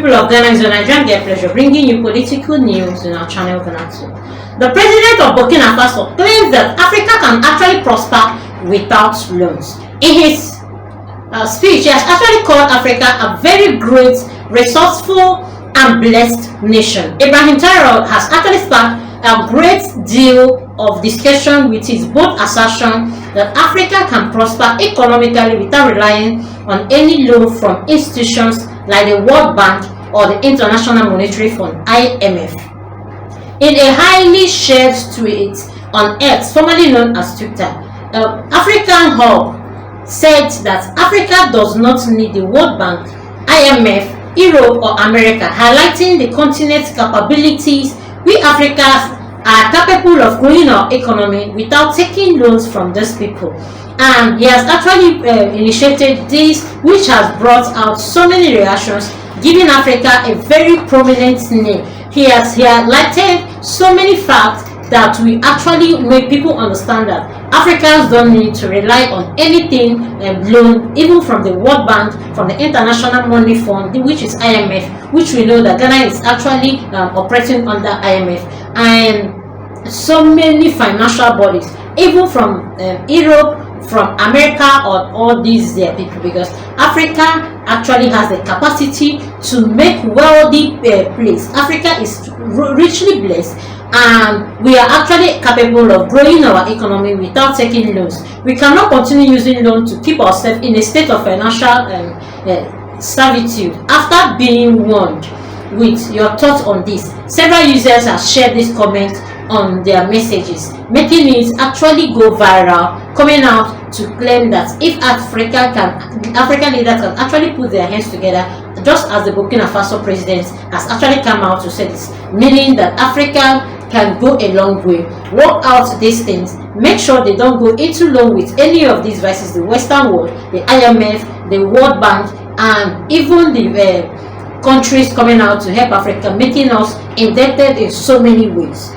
people of Ghana, it's your Nigerian Get Pleasure bringing you political news in our channel Ghanatube. The president of BurkinaFaso claims that Africa can actually prosper without loans. In his speech, he has actually called Africa a very great, resourceful and blessed nation. Ibrahim Traoré has actually sparked a great deal of discussion with his bold assertion that Africa can prosper economically without relying on any loan from institutions like the World Bank or the International Monetary Fund (IMF). In a highly shared tweet on X, formerly known as Twitter, African Hub said that Africa does not need the World Bank, IMF, Europe or America, highlighting the continent's capabilities. We Africans are capable of growing our economy without taking loans from those people. And he has actually initiated this, which has brought out so many reactions, giving Africa a very prominent name. He has highlighted so many facts that we actually make people understand that Africans don't need to rely on anything loan, even from the World Bank, from the International Money Fund, which is IMF, which we know that Ghana is actually operating under IMF, and so many financial bodies, even from Europe, from America, or all these people, because Africa actually has the capacity to make wealthy place. Africa is richly blessed, and we are actually capable of growing our economy without taking loans. We cannot continue using loans to keep ourselves in a state of financial servitude. After being warned with your thoughts on this, several users have shared this comment on their messages, making it actually go viral, coming out to claim that if African leaders can actually put their hands together, just as the Burkina Faso president has actually come out to say this, meaning that Africa can go a long way, work out these things, make sure they don't go into loan with any of these vices, the Western world, the IMF, the World Bank, and even the countries coming out to help Africa, making us indebted in so many ways.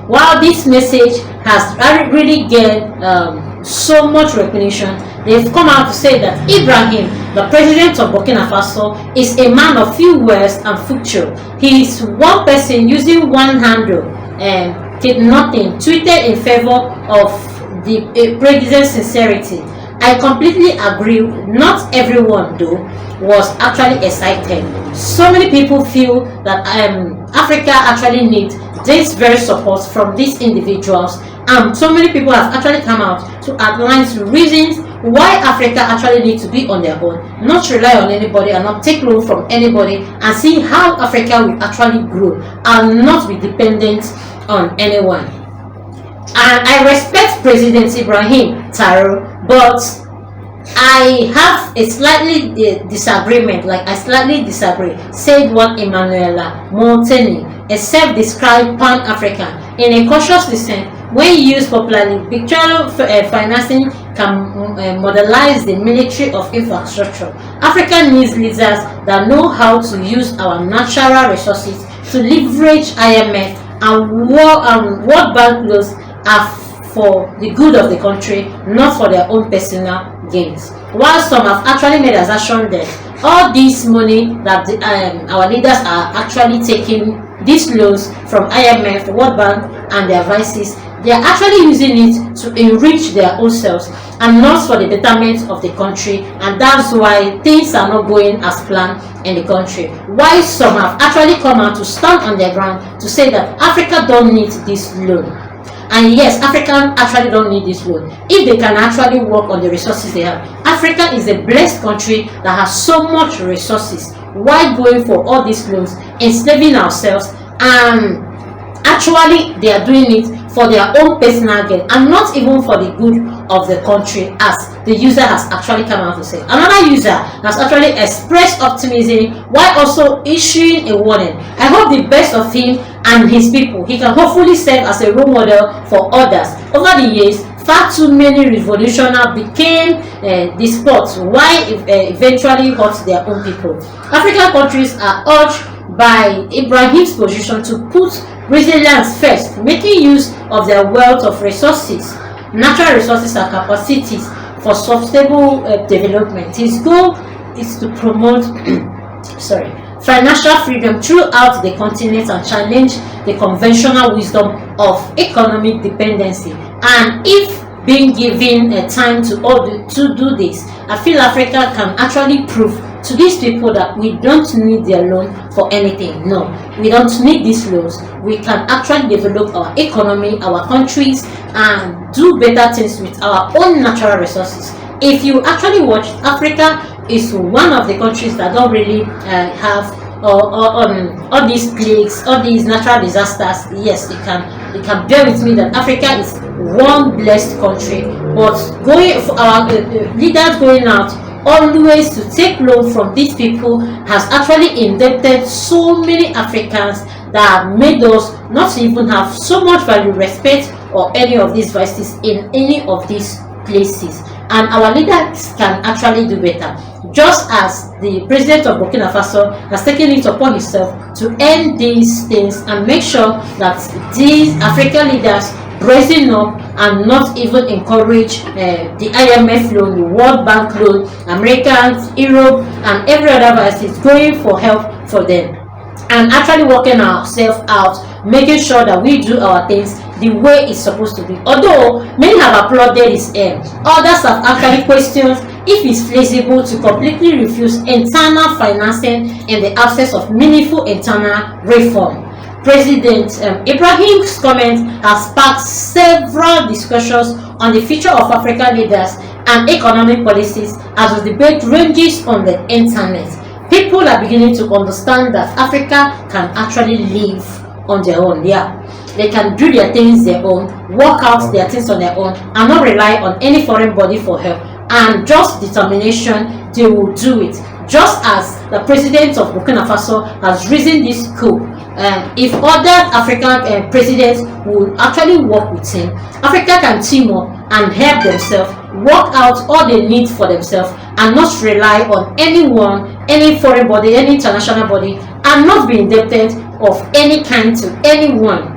While this message has really gained so much recognition, they've come out to say that Ibrahim, the president of Burkina Faso, is a man of few words and future. He is one person using one handle and did nothing, tweeted in favor of the president's sincerity. I completely agree. Not everyone though was actually excited. So many people feel that Africa actually needs this very support from these individuals, and so many people have actually come out to outline reasons why Africa actually needs to be on their own, not rely on anybody and not take loan from anybody, and see how Africa will actually grow and not be dependent on anyone. And I respect President Ibrahim Traoré, but I have a slightly disagreement, like I slightly disagree, said one Emmanuela Montaigne, a self-described Pan-African. In a cautious dissent, when used popularly, pictorial financing can modelize the military of infrastructure. Africa needs leaders that know how to use our natural resources to leverage IMF and World Bank loans are for the good of the country, not for their own personal gains. While some have actually made assertion that all this money that our leaders are actually taking these loans from IMF, World Bank and their vices, they are actually using it to enrich their own selves and not for the betterment of the country, and that's why things are not going as planned in the country. Why some have actually come out to stand on their ground to say that Africa don't need this loan. And yes, Africans actually don't need this loan if they can actually work on the resources they have. Africa is a blessed country that has so much resources. Why going for all these loans, enslaving ourselves, and actually they are doing it for their own personal gain and not even for the good of the country, as the user has actually come out to say. Another user has actually expressed optimism while also issuing a warning. I hope the best of him and his people. He can hopefully serve as a role model for others. Over the years, far too many revolutionaries became the spot why eventually hurt their own people. African countries are urged by Ibrahim's position to put resilience first, making use of their wealth of resources, natural resources and capacities for sustainable development. His goal is to promote financial freedom throughout the continent and challenge the conventional wisdom of economic dependency. And if being given a time to do this, I feel Africa can actually prove to these people that we don't need their loan for anything. No, we don't need these loans. We can actually develop our economy, our countries, and do better things with our own natural resources. If you actually watch, Africa is one of the countries that don't really have all these plagues, all these natural disasters. Yes, you can bear with me that Africa is one blessed country, but going for our leaders going out always to take loan from these people has actually indebted so many Africans that made us not even have so much value, respect, or any of these vices in any of these places. And our leaders can actually do better, just as the president of Burkina Faso has taken it upon himself to end these things and make sure that these African leaders raising up and not even encourage the IMF loan, the World Bank loan, Americans, Europe, and every other person is going for help for them, and actually working ourselves out, making sure that we do our things the way it's supposed to be. Although many have applauded his aim, others have actually questioned if it's feasible to completely refuse internal financing in the absence of meaningful internal reform. President Ibrahim's comment has sparked several discussions on the future of African leaders and economic policies as the debate ranges on the internet. People are beginning to understand that Africa can actually live on their own. Yeah, they can do their things their own, work out their things on their own, and not rely on any foreign body for help. And just determination, they will do it. Just as the president of Burkina Faso has risen this coup, if other African presidents will actually work with him, Africa can team up and help themselves work out all they need for themselves, and not rely on anyone, any foreign body, any international body, and not be indebted of any kind to anyone.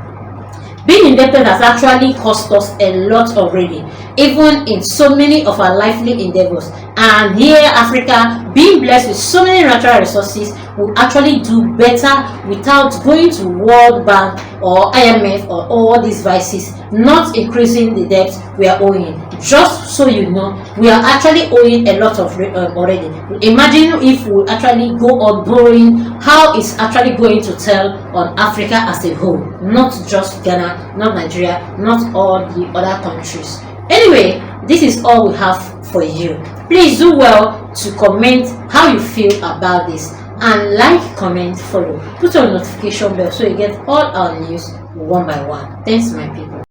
Being indebted has actually cost us a lot already, even in so many of our lively endeavors. And here, Africa, being blessed with so many natural resources, will actually do better without going to World Bank or IMF or all these vices, not increasing the debt we are owing. Just so you know, we are actually owing a lot of already. Imagine if we actually go on borrowing, how it's actually going to tell on Africa as a whole, not just Ghana, not Nigeria, not all the other countries. Anyway, this is all we have for you. Please do well to comment how you feel about this, and like, comment, follow, put on notification bell so you get all our news one by one. Thanks, my people.